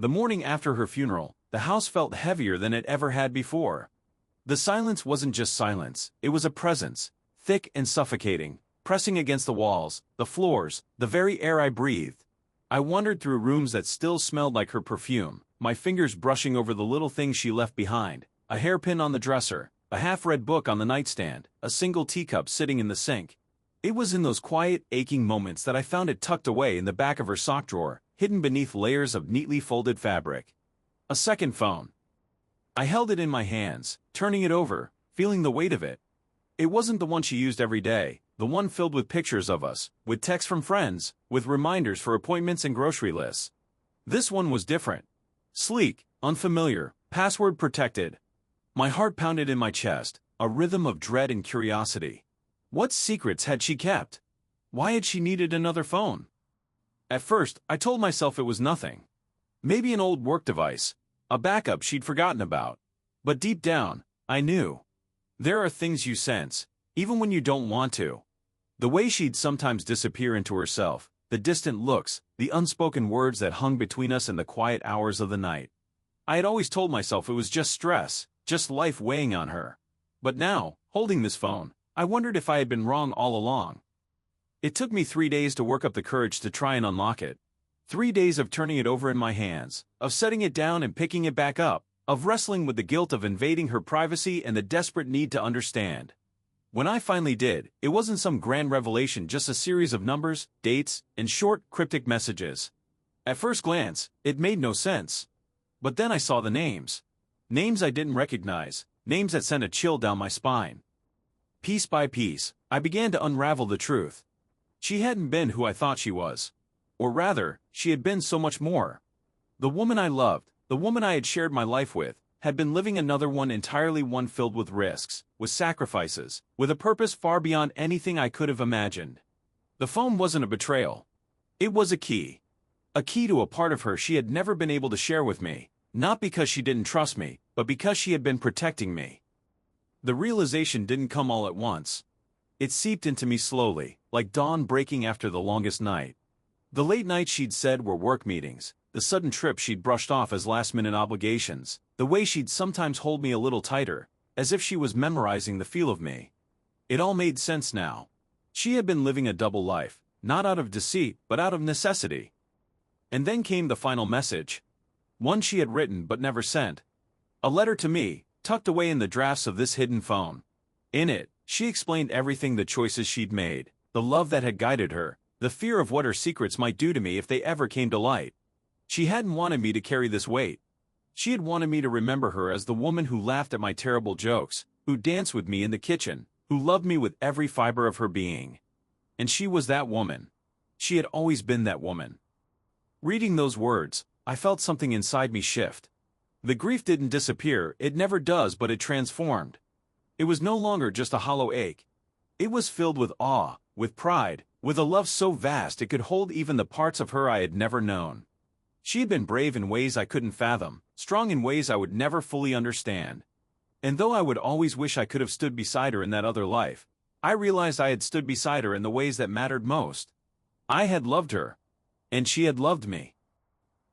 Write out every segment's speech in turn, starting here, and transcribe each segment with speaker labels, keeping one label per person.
Speaker 1: The morning after her funeral, the house felt heavier than it ever had before. The silence wasn't just silence, it was a presence, thick and suffocating, pressing against the walls, the floors, the very air I breathed. I wandered through rooms that still smelled like her perfume, my fingers brushing over the little things she left behind, a hairpin on the dresser, a half-read book on the nightstand, a single teacup sitting in the sink. It was in those quiet, aching moments that I found it tucked away in the back of her sock drawer, hidden beneath layers of neatly folded fabric. A second phone. I held it in my hands, turning it over, feeling the weight of it. It wasn't the one she used every day, the one filled with pictures of us, with texts from friends, with reminders for appointments and grocery lists. This one was different. Sleek, unfamiliar, password protected. My heart pounded in my chest, a rhythm of dread and curiosity. What secrets had she kept? Why had she needed another phone? At first, I told myself it was nothing. Maybe an old work device, a backup she'd forgotten about. But deep down, I knew. There are things you sense, even when you don't want to. The way she'd sometimes disappear into herself, the distant looks, the unspoken words that hung between us in the quiet hours of the night. I had always told myself it was just stress, just life weighing on her. But now, holding this phone, I wondered if I had been wrong all along. It took me 3 days to work up the courage to try and unlock it. 3 days of turning it over in my hands, of setting it down and picking it back up, of wrestling with the guilt of invading her privacy and the desperate need to understand. When I finally did, it wasn't some grand revelation, just a series of numbers, dates, and short, cryptic messages. At first glance, it made no sense. But then I saw the names. Names I didn't recognize, names that sent a chill down my spine. Piece by piece, I began to unravel the truth. She hadn't been who I thought she was. Or rather, she had been so much more. The woman I loved, the woman I had shared my life with, had been living another one entirely, one filled with risks, with sacrifices, with a purpose far beyond anything I could have imagined. The phone wasn't a betrayal. It was a key. A key to a part of her she had never been able to share with me, not because she didn't trust me, but because she had been protecting me. The realization didn't come all at once. It seeped into me slowly, like dawn breaking after the longest night. The late nights she'd said were work meetings, the sudden trips she'd brushed off as last-minute obligations, the way she'd sometimes hold me a little tighter, as if she was memorizing the feel of me. It all made sense now. She had been living a double life, not out of deceit, but out of necessity. And then came the final message. One she had written but never sent. A letter to me, tucked away in the drafts of this hidden phone. In it, she explained everything, the choices she'd made, the love that had guided her, the fear of what her secrets might do to me if they ever came to light. She hadn't wanted me to carry this weight. She had wanted me to remember her as the woman who laughed at my terrible jokes, who danced with me in the kitchen, who loved me with every fiber of her being. And she was that woman. She had always been that woman. Reading those words, I felt something inside me shift. The grief didn't disappear, it never does, but it transformed. It was no longer just a hollow ache. It was filled with awe, with pride, with a love so vast it could hold even the parts of her I had never known. She had been brave in ways I couldn't fathom, strong in ways I would never fully understand. And though I would always wish I could have stood beside her in that other life, I realized I had stood beside her in the ways that mattered most. I had loved her. And she had loved me.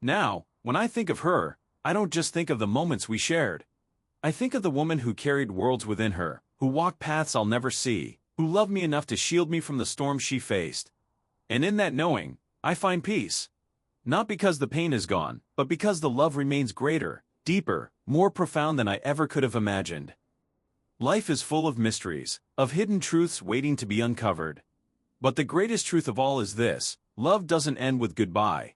Speaker 1: Now, when I think of her, I don't just think of the moments we shared. I think of the woman who carried worlds within her, who walked paths I'll never see, who loved me enough to shield me from the storms she faced. And in that knowing, I find peace. Not because the pain is gone, but because the love remains greater, deeper, more profound than I ever could have imagined. Life is full of mysteries, of hidden truths waiting to be uncovered. But the greatest truth of all is this: love doesn't end with goodbye.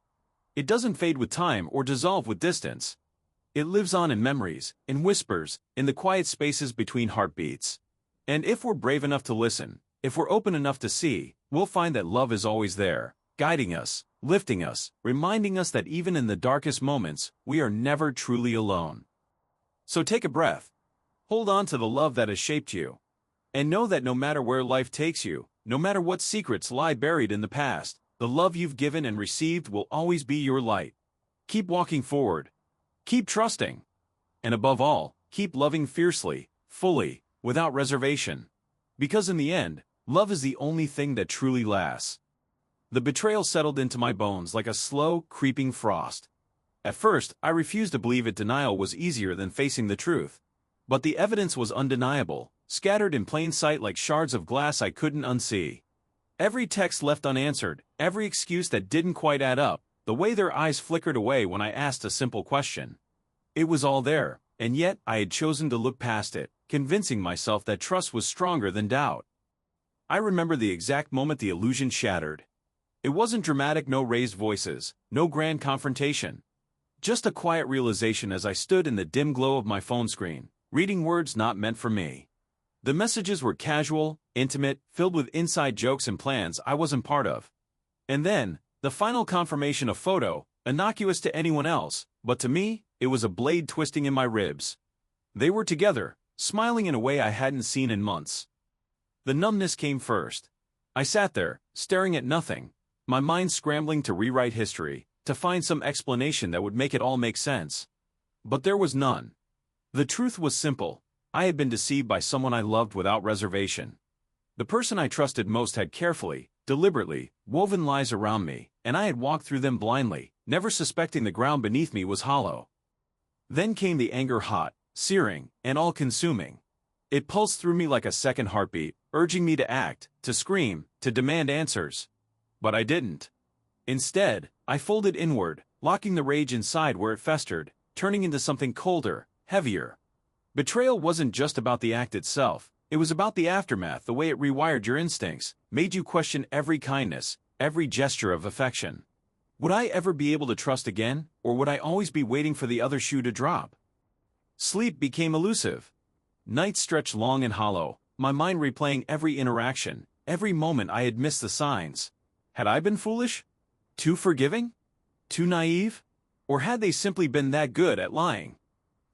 Speaker 1: It doesn't fade with time or dissolve with distance. It lives on in memories, in whispers, in the quiet spaces between heartbeats. And if we're brave enough to listen, if we're open enough to see, we'll find that love is always there, guiding us, lifting us, reminding us that even in the darkest moments, we are never truly alone. So take a breath. Hold on to the love that has shaped you. And know that no matter where life takes you, no matter what secrets lie buried in the past, the love you've given and received will always be your light. Keep walking forward. Keep trusting. And above all, keep loving fiercely, fully, without reservation. Because in the end, love is the only thing that truly lasts. The betrayal settled into my bones like a slow, creeping frost. At first, I refused to believe it. Denial was easier than facing the truth. But the evidence was undeniable, scattered in plain sight like shards of glass I couldn't unsee. Every text left unanswered, every excuse that didn't quite add up, the way their eyes flickered away when I asked a simple question. It was all there, and yet I had chosen to look past it, convincing myself that trust was stronger than doubt. I remember the exact moment the illusion shattered. It wasn't dramatic, no raised voices, no grand confrontation. Just a quiet realization as I stood in the dim glow of my phone screen, reading words not meant for me. The messages were casual, intimate, filled with inside jokes and plans I wasn't part of. And then, the final confirmation: a photo, innocuous to anyone else, but to me, it was a blade twisting in my ribs. They were together, smiling in a way I hadn't seen in months. The numbness came first. I sat there, staring at nothing, my mind scrambling to rewrite history, to find some explanation that would make it all make sense. But there was none. The truth was simple. I had been deceived by someone I loved without reservation. The person I trusted most had carefully, deliberately, woven lies around me, and I had walked through them blindly, never suspecting the ground beneath me was hollow. Then came the anger, hot, searing, and all-consuming. It pulsed through me like a second heartbeat, urging me to act, to scream, to demand answers. But I didn't. Instead, I folded inward, locking the rage inside where it festered, turning into something colder, heavier. Betrayal wasn't just about the act itself, it was about the aftermath, the way it rewired your instincts, made you question every kindness, every gesture of affection. Would I ever be able to trust again, or would I always be waiting for the other shoe to drop? Sleep became elusive. Nights stretched long and hollow, my mind replaying every interaction, every moment I had missed the signs. Had I been foolish? Too forgiving? Too naive? Or had they simply been that good at lying?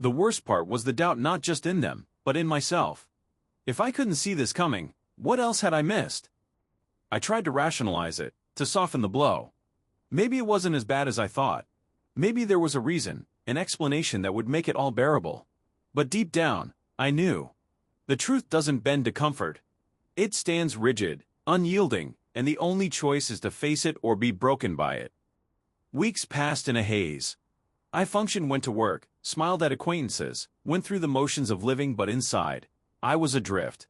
Speaker 1: The worst part was the doubt, not just in them, but in myself. If I couldn't see this coming, what else had I missed? I tried to rationalize it, to soften the blow. Maybe it wasn't as bad as I thought. Maybe there was a reason, an explanation that would make it all bearable. But deep down, I knew. The truth doesn't bend to comfort. It stands rigid, unyielding, and the only choice is to face it or be broken by it. Weeks passed in a haze. I functioned, went to work, smiled at acquaintances, went through the motions of living, but inside, I was adrift.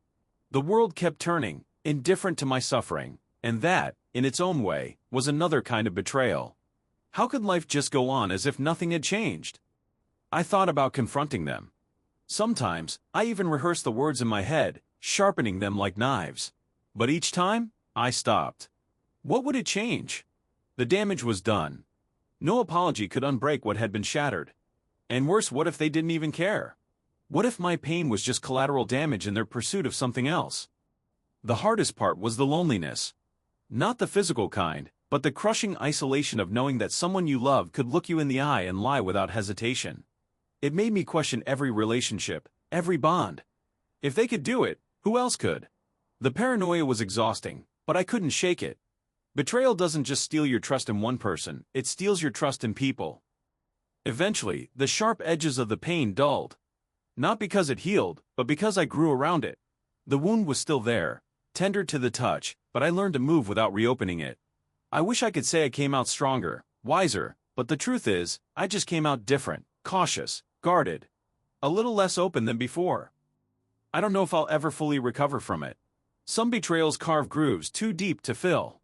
Speaker 1: The world kept turning, indifferent to my suffering, and that, in its own way, was another kind of betrayal. How could life just go on as if nothing had changed? I thought about confronting them. Sometimes, I even rehearsed the words in my head, sharpening them like knives. But each time, I stopped. What would it change? The damage was done. No apology could unbreak what had been shattered. And worse, what if they didn't even care? What if my pain was just collateral damage in their pursuit of something else? The hardest part was the loneliness. Not the physical kind, but the crushing isolation of knowing that someone you loved could look you in the eye and lie without hesitation. It made me question every relationship, every bond. If they could do it, who else could? The paranoia was exhausting, but I couldn't shake it. Betrayal doesn't just steal your trust in one person, it steals your trust in people. Eventually, the sharp edges of the pain dulled. Not because it healed, but because I grew around it. The wound was still there, tender to the touch, but I learned to move without reopening it. I wish I could say I came out stronger, wiser, but the truth is, I just came out different, cautious, guarded. A little less open than before. I don't know if I'll ever fully recover from it. Some betrayals carve grooves too deep to fill.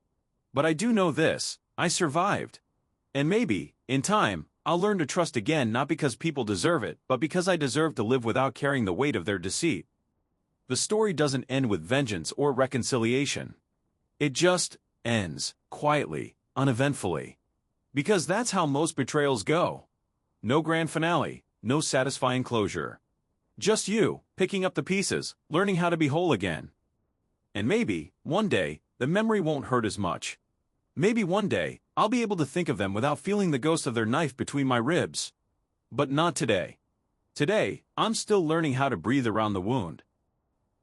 Speaker 1: But I do know this, I survived. And maybe, in time, I'll learn to trust again, not because people deserve it, but because I deserve to live without carrying the weight of their deceit. The story doesn't end with vengeance or reconciliation. It just ends, quietly, uneventfully. Because that's how most betrayals go. No grand finale, no satisfying closure. Just you, picking up the pieces, learning how to be whole again. And maybe, one day, the memory won't hurt as much. Maybe one day, I'll be able to think of them without feeling the ghost of their knife between my ribs. But not today. Today, I'm still learning how to breathe around the wound.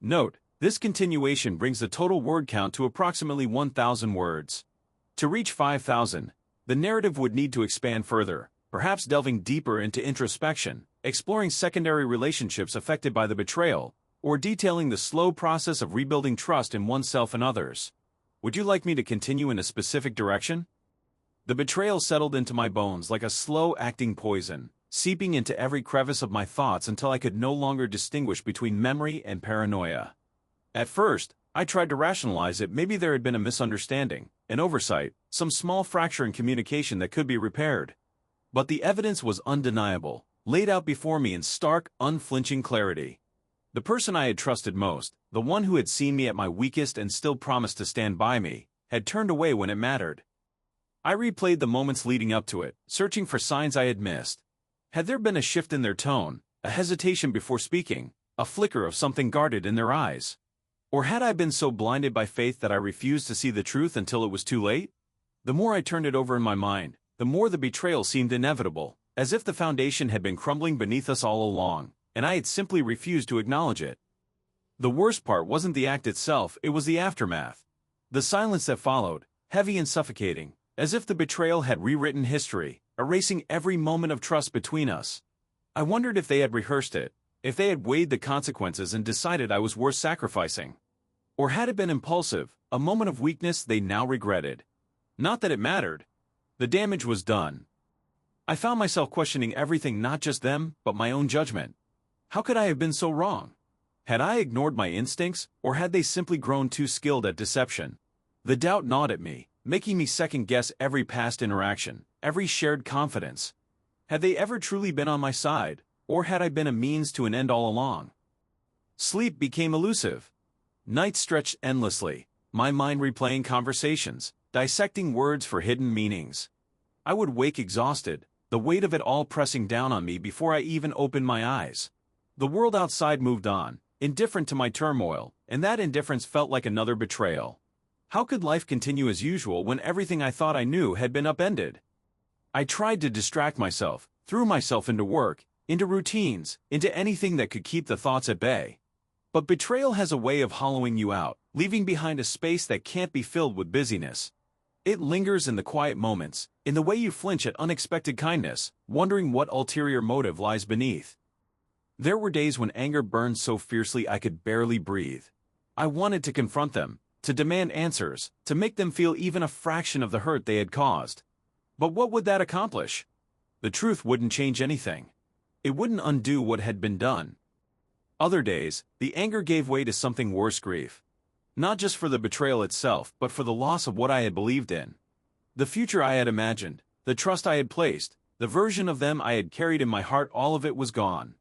Speaker 1: Note, this continuation brings the total word count to approximately 1,000 words. To reach 5,000, the narrative would need to expand further, perhaps delving deeper into introspection, exploring secondary relationships affected by the betrayal, or detailing the slow process of rebuilding trust in oneself and others. Would you like me to continue in a specific direction? The betrayal settled into my bones like a slow-acting poison, seeping into every crevice of my thoughts until I could no longer distinguish between memory and paranoia. At first, I tried to rationalize it. Maybe there had been a misunderstanding, an oversight, some small fracture in communication that could be repaired. But the evidence was undeniable, laid out before me in stark, unflinching clarity. The person I had trusted most, the one who had seen me at my weakest and still promised to stand by me, had turned away when it mattered. I replayed the moments leading up to it, searching for signs I had missed. Had there been a shift in their tone, a hesitation before speaking, a flicker of something guarded in their eyes? Or had I been so blinded by faith that I refused to see the truth until it was too late? The more I turned it over in my mind, the more the betrayal seemed inevitable, as if the foundation had been crumbling beneath us all along, and I had simply refused to acknowledge it. The worst part wasn't the act itself, it was the aftermath. The silence that followed, heavy and suffocating, as if the betrayal had rewritten history, erasing every moment of trust between us. I wondered if they had rehearsed it, if they had weighed the consequences and decided I was worth sacrificing. Or had it been impulsive, a moment of weakness they now regretted? Not that it mattered. The damage was done. I found myself questioning everything, not just them, but my own judgment. How could I have been so wrong? Had I ignored my instincts, or had they simply grown too skilled at deception? The doubt gnawed at me, making me second-guess every past interaction, every shared confidence. Had they ever truly been on my side, or had I been a means to an end all along? Sleep became elusive. Nights stretched endlessly, my mind replaying conversations, dissecting words for hidden meanings. I would wake exhausted, the weight of it all pressing down on me before I even opened my eyes. The world outside moved on, indifferent to my turmoil, and that indifference felt like another betrayal. How could life continue as usual when everything I thought I knew had been upended? I tried to distract myself, threw myself into work, into routines, into anything that could keep the thoughts at bay. But betrayal has a way of hollowing you out, leaving behind a space that can't be filled with busyness. It lingers in the quiet moments, in the way you flinch at unexpected kindness, wondering what ulterior motive lies beneath. There were days when anger burned so fiercely I could barely breathe. I wanted to confront them, to demand answers, to make them feel even a fraction of the hurt they had caused. But what would that accomplish? The truth wouldn't change anything. It wouldn't undo what had been done. Other days, the anger gave way to something worse: grief. Not just for the betrayal itself, but for the loss of what I had believed in. The future I had imagined, the trust I had placed, the version of them I had carried in my heart, all of it was gone.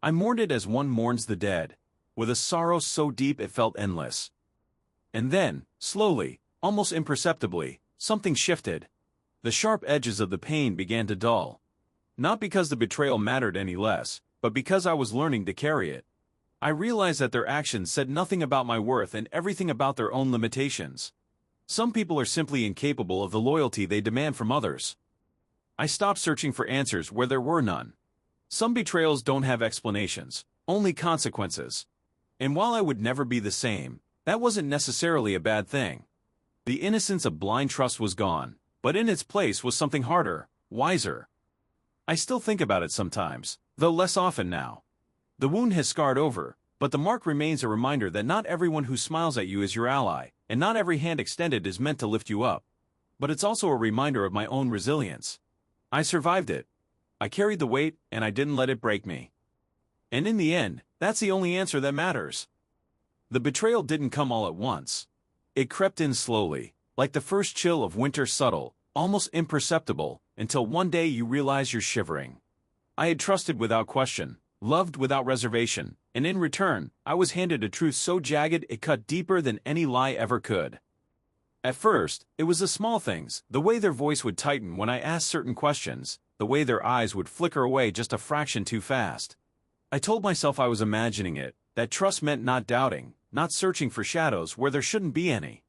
Speaker 1: I mourned it as one mourns the dead, with a sorrow so deep it felt endless. And then, slowly, almost imperceptibly, something shifted. The sharp edges of the pain began to dull. Not because the betrayal mattered any less, but because I was learning to carry it. I realized that their actions said nothing about my worth and everything about their own limitations. Some people are simply incapable of the loyalty they demand from others. I stopped searching for answers where there were none. Some betrayals don't have explanations, only consequences. And while I would never be the same, that wasn't necessarily a bad thing. The innocence of blind trust was gone, but in its place was something harder, wiser. I still think about it sometimes, though less often now. The wound has scarred over, but the mark remains a reminder that not everyone who smiles at you is your ally, and not every hand extended is meant to lift you up. But it's also a reminder of my own resilience. I survived it. I carried the weight, and I didn't let it break me. And in the end, that's the only answer that matters. The betrayal didn't come all at once. It crept in slowly, like the first chill of winter, subtle, almost imperceptible, until one day you realize you're shivering. I had trusted without question, loved without reservation, and in return, I was handed a truth so jagged it cut deeper than any lie ever could. At first, it was the small things, the way their voice would tighten when I asked certain questions, the way their eyes would flicker away just a fraction too fast. I told myself I was imagining it, that trust meant not doubting, not searching for shadows where there shouldn't be any.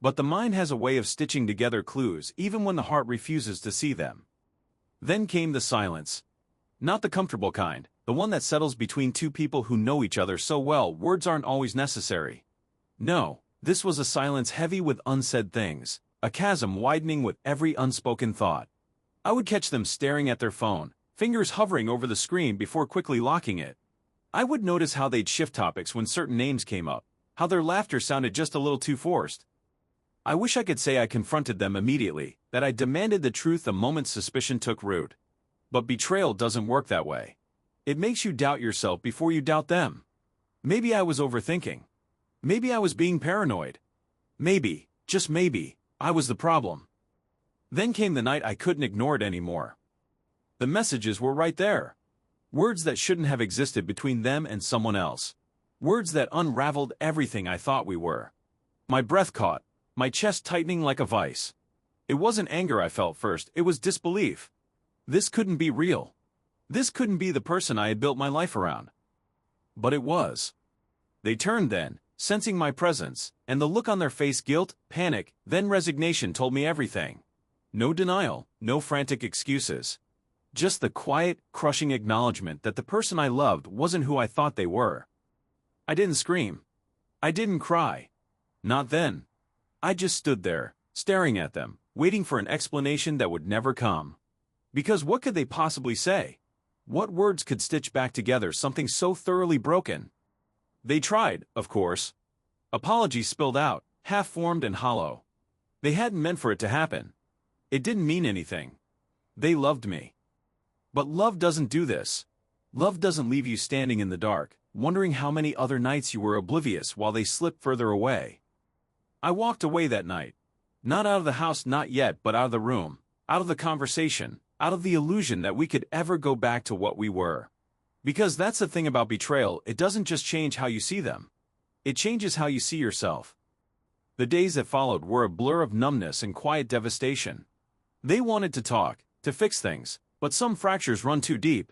Speaker 1: But the mind has a way of stitching together clues even when the heart refuses to see them. Then came the silence. Not the comfortable kind, the one that settles between two people who know each other so well words aren't always necessary. No, this was a silence heavy with unsaid things, a chasm widening with every unspoken thought. I would catch them staring at their phone, fingers hovering over the screen before quickly locking it. I would notice how they'd shift topics when certain names came up, how their laughter sounded just a little too forced. I wish I could say I confronted them immediately, that I demanded the truth the moment suspicion took root. But betrayal doesn't work that way. It makes you doubt yourself before you doubt them. Maybe I was overthinking. Maybe I was being paranoid. Maybe, just maybe, I was the problem. Then came the night I couldn't ignore it anymore. The messages were right there. Words that shouldn't have existed between them and someone else. Words that unraveled everything I thought we were. My breath caught, my chest tightening like a vice. It wasn't anger I felt first, it was disbelief. This couldn't be real. This couldn't be the person I had built my life around. But it was. They turned then, sensing my presence, and the look on their face, guilt, panic, then resignation, told me everything. No denial, no frantic excuses. Just the quiet, crushing acknowledgement that the person I loved wasn't who I thought they were. I didn't scream. I didn't cry. Not then. I just stood there, staring at them, waiting for an explanation that would never come. Because what could they possibly say? What words could stitch back together something so thoroughly broken? They tried, of course. Apologies spilled out, half-formed and hollow. They hadn't meant for it to happen. It didn't mean anything. They loved me. But love doesn't do this. Love doesn't leave you standing in the dark, wondering how many other nights you were oblivious while they slipped further away. I walked away that night. Not out of the house, not yet, but out of the room, out of the conversation, out of the illusion that we could ever go back to what we were. Because that's the thing about betrayal, it doesn't just change how you see them. It changes how you see yourself. The days that followed were a blur of numbness and quiet devastation. They wanted to talk, to fix things, but some fractures run too deep.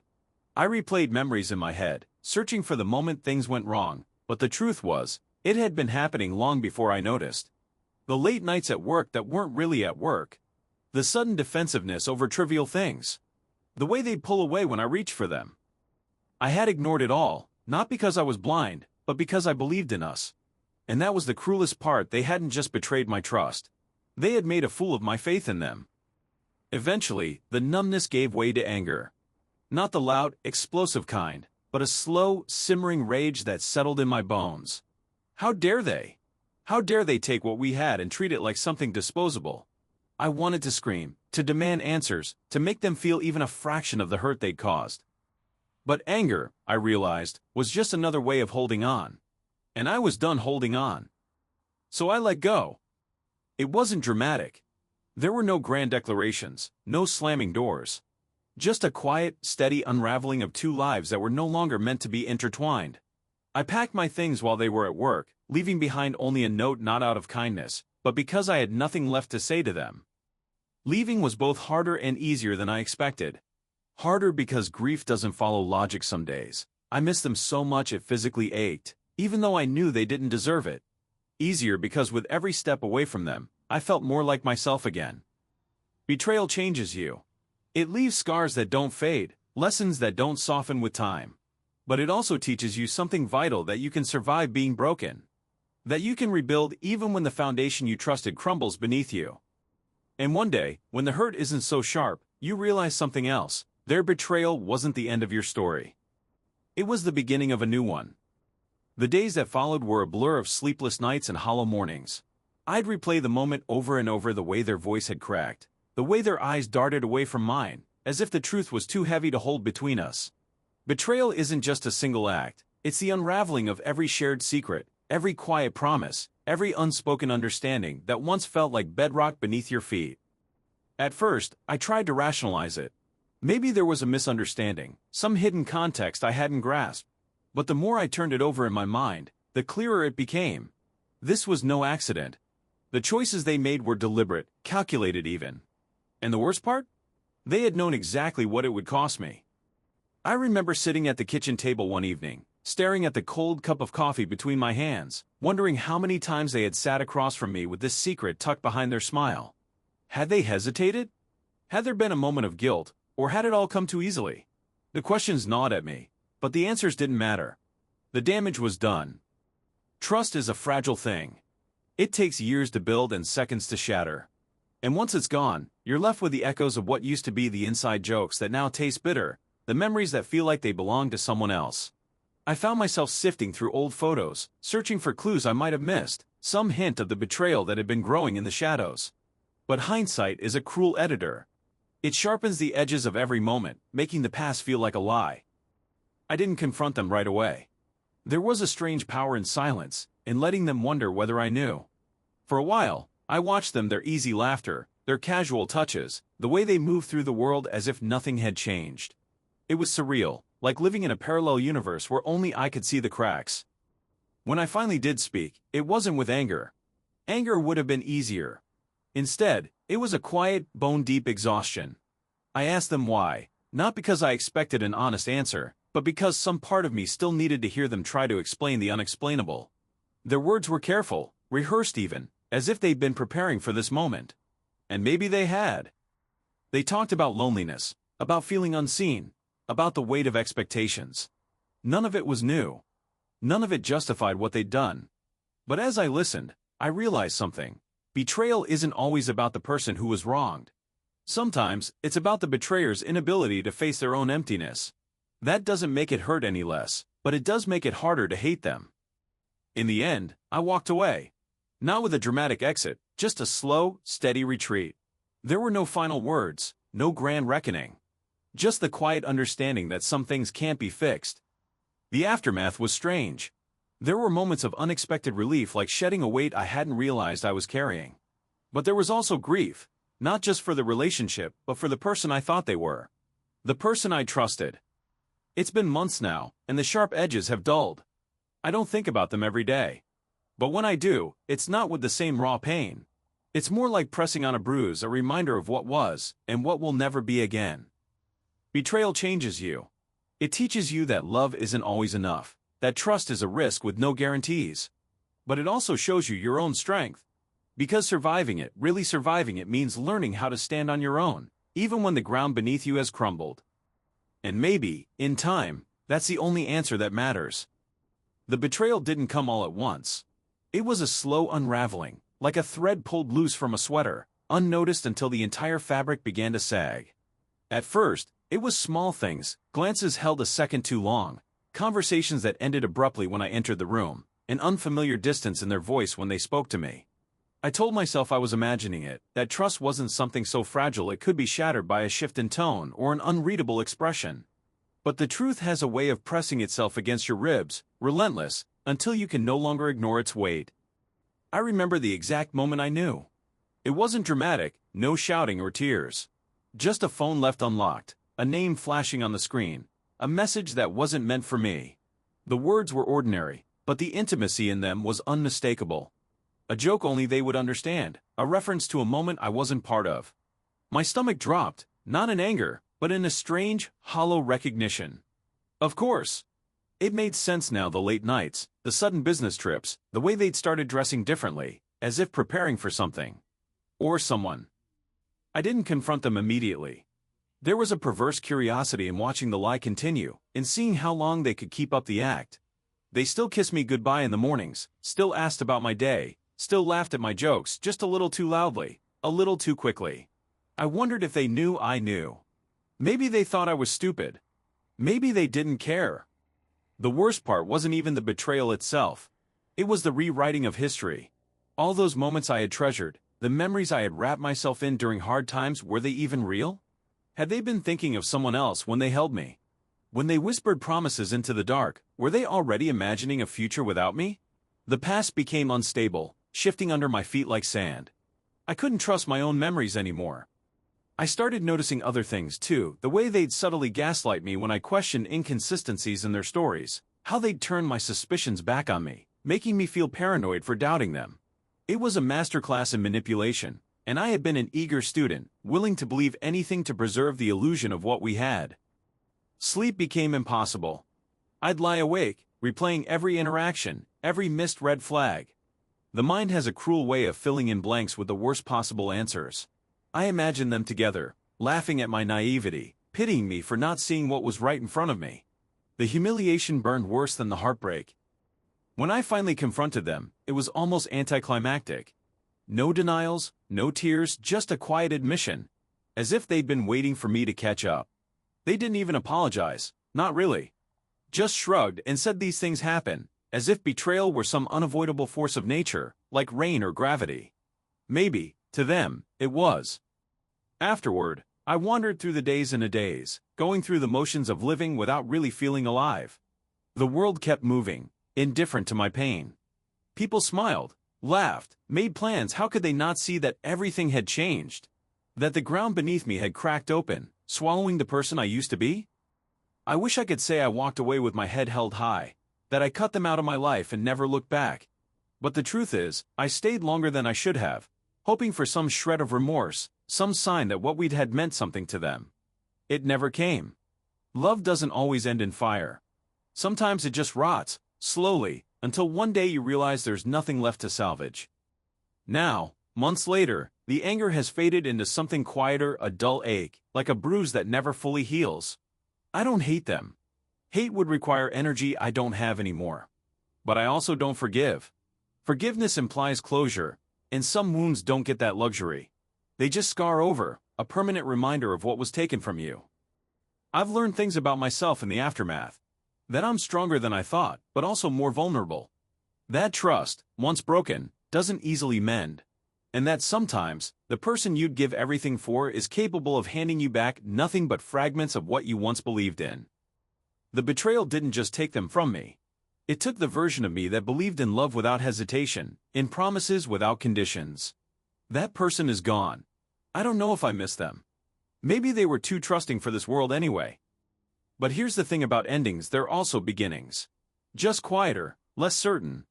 Speaker 1: I replayed memories in my head, searching for the moment things went wrong, but the truth was, it had been happening long before I noticed. The late nights at work that weren't really at work. The sudden defensiveness over trivial things. The way they'd pull away when I reached for them. I had ignored it all, not because I was blind, but because I believed in us. And that was the cruelest part. They hadn't just betrayed my trust. They had made a fool of my faith in them. Eventually, the numbness gave way to anger. Not the loud, explosive kind, but a slow, simmering rage that settled in my bones. How dare they? How dare they take what we had and treat it like something disposable? I wanted to scream, to demand answers, to make them feel even a fraction of the hurt they'd caused. But anger, I realized, was just another way of holding on. And I was done holding on. So I let go. It wasn't dramatic. There were no grand declarations, no slamming doors. Just a quiet, steady unraveling of two lives that were no longer meant to be intertwined. I packed my things while they were at work, leaving behind only a note, not out of kindness, but because I had nothing left to say to them. Leaving was both harder and easier than I expected. Harder because grief doesn't follow logic some days. I missed them so much it physically ached, even though I knew they didn't deserve it. Easier because with every step away from them, I felt more like myself again. Betrayal changes you. It leaves scars that don't fade, lessons that don't soften with time. But it also teaches you something vital, that you can survive being broken. That you can rebuild even when the foundation you trusted crumbles beneath you. And one day, when the hurt isn't so sharp, you realize something else. Their betrayal wasn't the end of your story. It was the beginning of a new one. The days that followed were a blur of sleepless nights and hollow mornings. I'd replay the moment over and over, the way their voice had cracked, the way their eyes darted away from mine, as if the truth was too heavy to hold between us. Betrayal isn't just a single act, it's the unraveling of every shared secret, every quiet promise, every unspoken understanding that once felt like bedrock beneath your feet. At first, I tried to rationalize it. Maybe there was a misunderstanding, some hidden context I hadn't grasped. But the more I turned it over in my mind, the clearer it became. This was no accident. The choices they made were deliberate, calculated even. And the worst part? They had known exactly what it would cost me. I remember sitting at the kitchen table one evening, staring at the cold cup of coffee between my hands, wondering how many times they had sat across from me with this secret tucked behind their smile. Had they hesitated? Had there been a moment of guilt, or had it all come too easily? The questions gnawed at me, but the answers didn't matter. The damage was done. Trust is a fragile thing. It takes years to build and seconds to shatter. And once it's gone, you're left with the echoes of what used to be, the inside jokes that now taste bitter, the memories that feel like they belong to someone else. I found myself sifting through old photos, searching for clues I might have missed, some hint of the betrayal that had been growing in the shadows. But hindsight is a cruel editor. It sharpens the edges of every moment, making the past feel like a lie. I didn't confront them right away. There was a strange power in silence, in letting them wonder whether I knew. For a while, I watched them, their easy laughter, their casual touches, the way they moved through the world as if nothing had changed. It was surreal, like living in a parallel universe where only I could see the cracks. When I finally did speak, it wasn't with anger. Anger would have been easier. Instead, it was a quiet, bone-deep exhaustion. I asked them why, not because I expected an honest answer, but because some part of me still needed to hear them try to explain the unexplainable. Their words were careful, rehearsed even, as if they'd been preparing for this moment. And maybe they had. They talked about loneliness, about feeling unseen, about the weight of expectations. None of it was new. None of it justified what they'd done. But as I listened, I realized something. Betrayal isn't always about the person who was wronged. Sometimes, it's about the betrayer's inability to face their own emptiness. That doesn't make it hurt any less, but it does make it harder to hate them. In the end, I walked away. Not with a dramatic exit, just a slow, steady retreat. There were no final words, no grand reckoning. Just the quiet understanding that some things can't be fixed. The aftermath was strange. There were moments of unexpected relief, like shedding a weight I hadn't realized I was carrying. But there was also grief, not just for the relationship, but for the person I thought they were. The person I trusted. It's been months now, and the sharp edges have dulled. I don't think about them every day. But when I do, it's not with the same raw pain. It's more like pressing on a bruise, a reminder of what was, and what will never be again. Betrayal changes you. It teaches you that love isn't always enough, that trust is a risk with no guarantees. But it also shows you your own strength. Because surviving it, really surviving it, means learning how to stand on your own, even when the ground beneath you has crumbled. And maybe, in time, that's the only answer that matters. The betrayal didn't come all at once. It was a slow unraveling, like a thread pulled loose from a sweater, unnoticed until the entire fabric began to sag. At first, it was small things, glances held a second too long, conversations that ended abruptly when I entered the room, an unfamiliar distance in their voice when they spoke to me. I told myself I was imagining it, that trust wasn't something so fragile it could be shattered by a shift in tone or an unreadable expression. But the truth has a way of pressing itself against your ribs, relentless, until you can no longer ignore its weight. I remember the exact moment I knew. It wasn't dramatic, no shouting or tears. Just a phone left unlocked, a name flashing on the screen, a message that wasn't meant for me. The words were ordinary, but the intimacy in them was unmistakable. A joke only they would understand, a reference to a moment I wasn't part of. My stomach dropped, not in anger, but in a strange, hollow recognition. Of course. It made sense now, the late nights, the sudden business trips, the way they'd started dressing differently, as if preparing for something. Or someone. I didn't confront them immediately. There was a perverse curiosity in watching the lie continue, in seeing how long they could keep up the act. They still kissed me goodbye in the mornings, still asked about my day, still laughed at my jokes just a little too loudly, a little too quickly. I wondered if they knew I knew. Maybe they thought I was stupid. Maybe they didn't care. The worst part wasn't even the betrayal itself. It was the rewriting of history. All those moments I had treasured, the memories I had wrapped myself in during hard times, were they even real? Had they been thinking of someone else when they held me? When they whispered promises into the dark, were they already imagining a future without me? The past became unstable, shifting under my feet like sand. I couldn't trust my own memories anymore. I started noticing other things too, the way they'd subtly gaslight me when I questioned inconsistencies in their stories, how they'd turn my suspicions back on me, making me feel paranoid for doubting them. It was a masterclass in manipulation, and I had been an eager student, willing to believe anything to preserve the illusion of what we had. Sleep became impossible. I'd lie awake, replaying every interaction, every missed red flag. The mind has a cruel way of filling in blanks with the worst possible answers. I imagined them together, laughing at my naivety, pitying me for not seeing what was right in front of me. The humiliation burned worse than the heartbreak. When I finally confronted them, it was almost anticlimactic. No denials, no tears, just a quiet admission, as if they'd been waiting for me to catch up. They didn't even apologize, not really. just shrugged and said these things happen, as if betrayal were some unavoidable force of nature, like rain or gravity. Maybe, to them, it was. Afterward, I wandered through the days and a days, going through the motions of living without really feeling alive. The world kept moving, indifferent to my pain. People smiled, laughed, made plans. How could they not see that everything had changed? That the ground beneath me had cracked open, swallowing the person I used to be? I wish I could say I walked away with my head held high, that I cut them out of my life and never looked back. But the truth is, I stayed longer than I should have, hoping for some shred of remorse, some sign that what we'd had meant something to them. It never came. Love doesn't always end in fire. Sometimes it just rots, slowly, until one day you realize there's nothing left to salvage. Now, months later, the anger has faded into something quieter, a dull ache, like a bruise that never fully heals. I don't hate them. Hate would require energy I don't have anymore. But I also don't forgive. Forgiveness implies closure, and some wounds don't get that luxury. They just scar over, a permanent reminder of what was taken from you. I've learned things about myself in the aftermath. That I'm stronger than I thought, but also more vulnerable. That trust, once broken, doesn't easily mend. And that sometimes, the person you'd give everything for is capable of handing you back nothing but fragments of what you once believed in. The betrayal didn't just take them from me. It took the version of me that believed in love without hesitation, in promises without conditions. That person is gone. I don't know if I miss them. Maybe they were too trusting for this world anyway. But here's the thing about endings, they're also beginnings. Just quieter, less certain.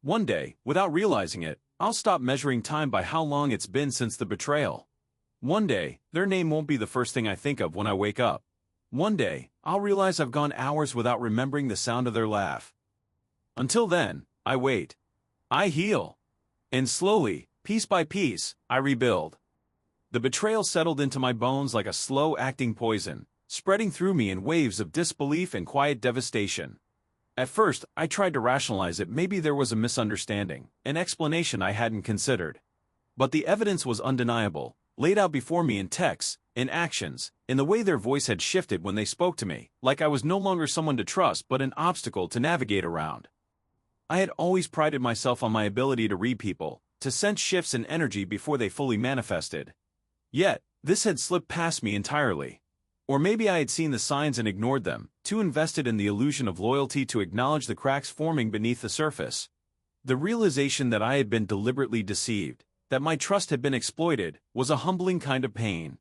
Speaker 1: One day, without realizing it, I'll stop measuring time by how long it's been since the betrayal. One day, their name won't be the first thing I think of when I wake up. One day, I'll realize I've gone hours without remembering the sound of their laugh. Until then, I wait. I heal. And slowly, piece by piece, I rebuild. The betrayal settled into my bones like a slow-acting poison, spreading through me in waves of disbelief and quiet devastation. At first, I tried to rationalize it. Maybe there was a misunderstanding, an explanation I hadn't considered. But the evidence was undeniable, laid out before me in texts, in actions, in the way their voice had shifted when they spoke to me, like I was no longer someone to trust but an obstacle to navigate around. I had always prided myself on my ability to read people, to sense shifts in energy before they fully manifested. Yet, this had slipped past me entirely. Or maybe I had seen the signs and ignored them, too invested in the illusion of loyalty to acknowledge the cracks forming beneath the surface. The realization that I had been deliberately deceived, that my trust had been exploited, was a humbling kind of pain.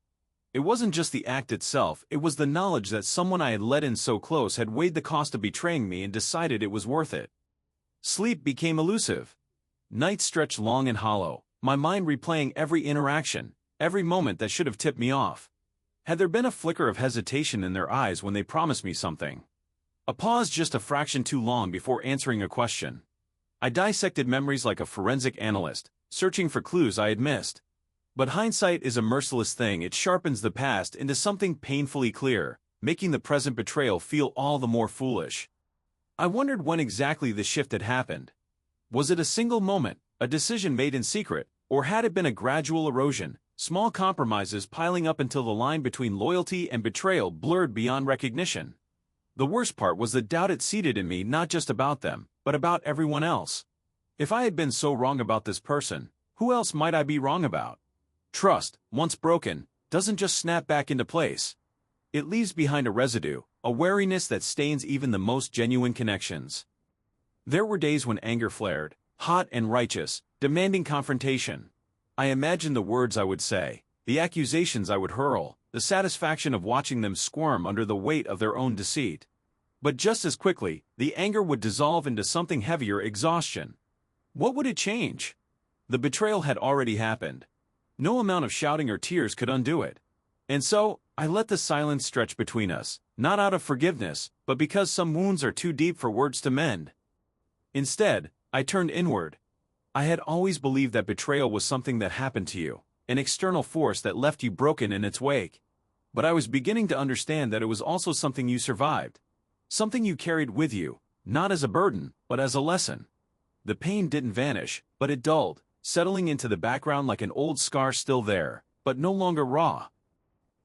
Speaker 1: It wasn't just the act itself, it was the knowledge that someone I had let in so close had weighed the cost of betraying me and decided it was worth it. Sleep became elusive. Nights stretched long and hollow, my mind replaying every interaction, every moment that should have tipped me off. Had there been a flicker of hesitation in their eyes when they promised me something? A pause just a fraction too long before answering a question. I dissected memories like a forensic analyst, searching for clues I had missed. But hindsight is a merciless thing. It sharpens the past into something painfully clear, making the present betrayal feel all the more foolish. I wondered when exactly the shift had happened. Was it a single moment, a decision made in secret, or had it been a gradual erosion, small compromises piling up until the line between loyalty and betrayal blurred beyond recognition? The worst part was the doubt it seeded in me, not just about them, but about everyone else. If I had been so wrong about this person, who else might I be wrong about? Trust, once broken, doesn't just snap back into place. It leaves behind a residue, a wariness that stains even the most genuine connections. There were days when anger flared, hot and righteous, demanding confrontation. I imagined the words I would say, the accusations I would hurl, the satisfaction of watching them squirm under the weight of their own deceit. But just as quickly, the anger would dissolve into something heavier: exhaustion. What would it change? The betrayal had already happened. No amount of shouting or tears could undo it. And so, I let the silence stretch between us, not out of forgiveness, but because some wounds are too deep for words to mend. Instead, I turned inward. I had always believed that betrayal was something that happened to you, an external force that left you broken in its wake. But I was beginning to understand that it was also something you survived. Something you carried with you, not as a burden, but as a lesson. The pain didn't vanish, but it dulled, settling into the background like an old scar, still there, but no longer raw.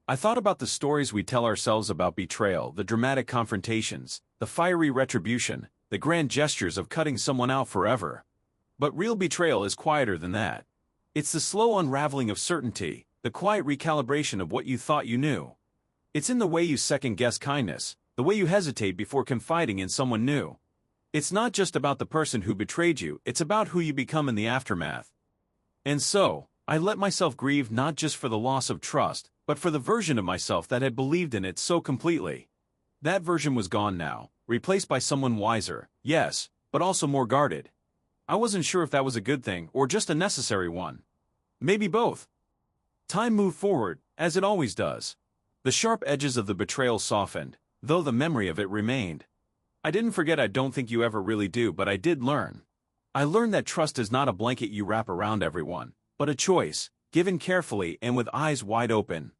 Speaker 1: I thought about the stories we tell ourselves about betrayal, the dramatic confrontations, the fiery retribution, the grand gestures of cutting someone out forever. But real betrayal is quieter than that. It's the slow unraveling of certainty, the quiet recalibration of what you thought you knew. It's in the way you second-guess kindness, the way you hesitate before confiding in someone new. It's not just about the person who betrayed you, it's about who you become in the aftermath. And so, I let myself grieve not just for the loss of trust, but for the version of myself that had believed in it so completely. That version was gone now, replaced by someone wiser, yes, but also more guarded. I wasn't sure if that was a good thing or just a necessary one. Maybe both. Time moved forward, as it always does. The sharp edges of the betrayal softened, though the memory of it remained. I didn't forget, I don't think you ever really do, but I did learn. I learned that trust is not a blanket you wrap around everyone, but a choice, given carefully and with eyes wide open.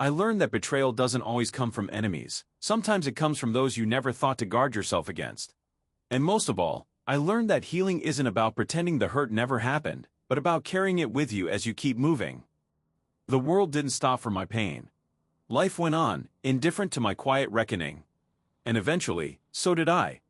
Speaker 1: I learned that betrayal doesn't always come from enemies. Sometimes it comes from those you never thought to guard yourself against. And most of all, I learned that healing isn't about pretending the hurt never happened, but about carrying it with you as you keep moving. The world didn't stop for my pain. Life went on, indifferent to my quiet reckoning. And eventually, so did I.